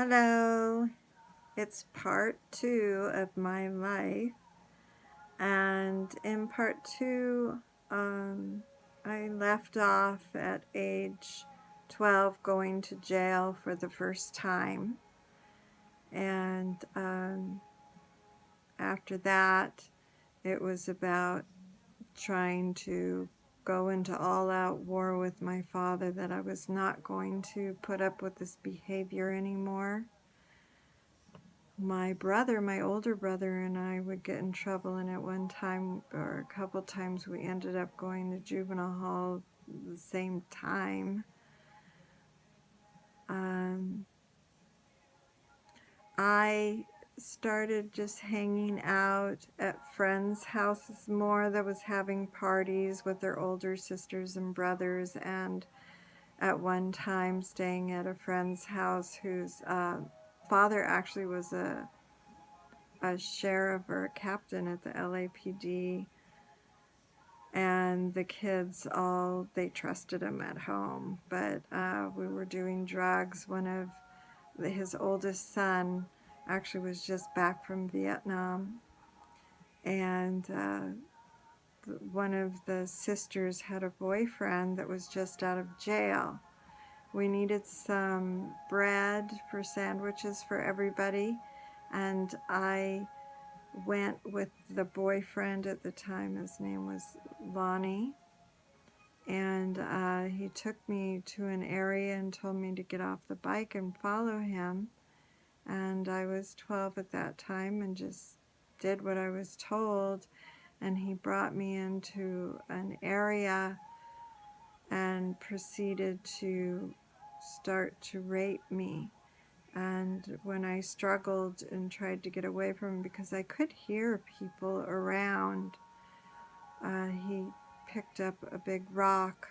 Hello, it's part 2 of my life, and in part 2, I left off at age 12 going to jail for the first time, and after that it was about trying to go into all-out war with my father, that I was not going to put up with this behavior anymore. My brother, my older brother, and I would get in trouble, and at one time or a couple times we ended up going to juvenile hall the same time. I started just hanging out at friends' houses more that was having parties with their older sisters and brothers, and at one time staying at a friend's house whose father actually was a sheriff or a captain at the LAPD, and the kids they trusted him at home, but we were doing drugs. One of his oldest son actually was just back from Vietnam, and one of the sisters had a boyfriend that was just out of jail. We needed some bread for sandwiches for everybody, and I went with the boyfriend at the time. His name was Lonnie, and he took me to an area and told me to get off the bike and follow him, and I was 12 at that time and just did what I was told, and he brought me into an area and proceeded to start to rape me. And when I struggled and tried to get away from him, because I could hear people around, he picked up a big rock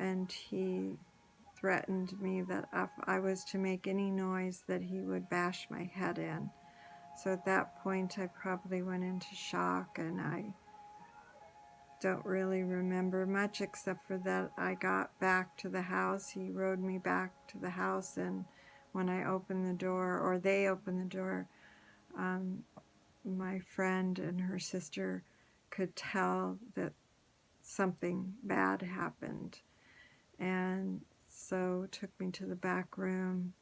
and he threatened me that if I was to make any noise that he would bash my head in. So at that point I probably went into shock, and I don't really remember much except for that I got back to the house. He rode me back to the house, and when I opened the door, or they opened the door, my friend and her sister could tell that something bad happened, and so took me to the back room,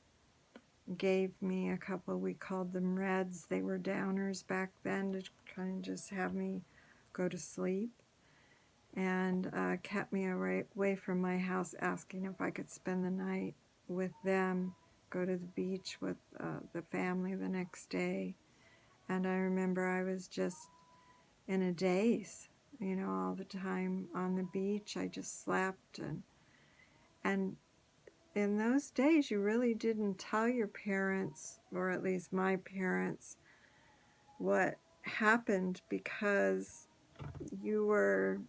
gave me a couple, we called them Reds, they were downers back then, to kind of just have me go to sleep, and kept me away from my house, asking if I could spend the night with them, go to the beach with the family the next day. And I remember I was just in a daze, all the time on the beach. I just slept, and in those days you really didn't tell your parents, or at least my parents, what happened, because you were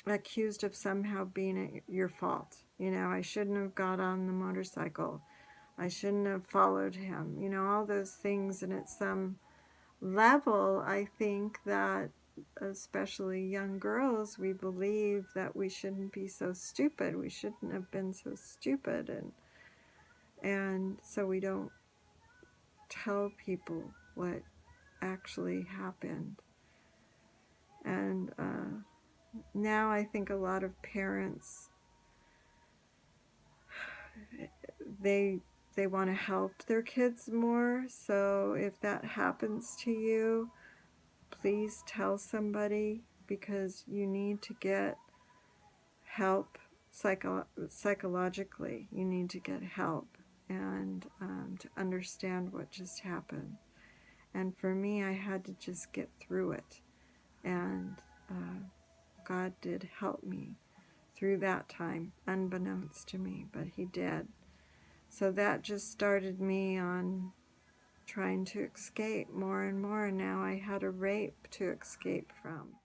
accused of somehow being your fault. I shouldn't have got on the motorcycle. I shouldn't have followed him. All those things. And at some level, I think that, especially young girls, we believe that we shouldn't be so stupid. We shouldn't have been so stupid. And so we don't tell people what actually happened. And now I think a lot of parents, they want to help their kids more. So if that happens to you, please tell somebody, because you need to get help psychologically. You need to get help, and to understand what just happened. And for me, I had to just get through it, and God did help me through that time, unbeknownst to me, but he did. So that just started me on trying to escape more and more. And now I had a rape to escape from.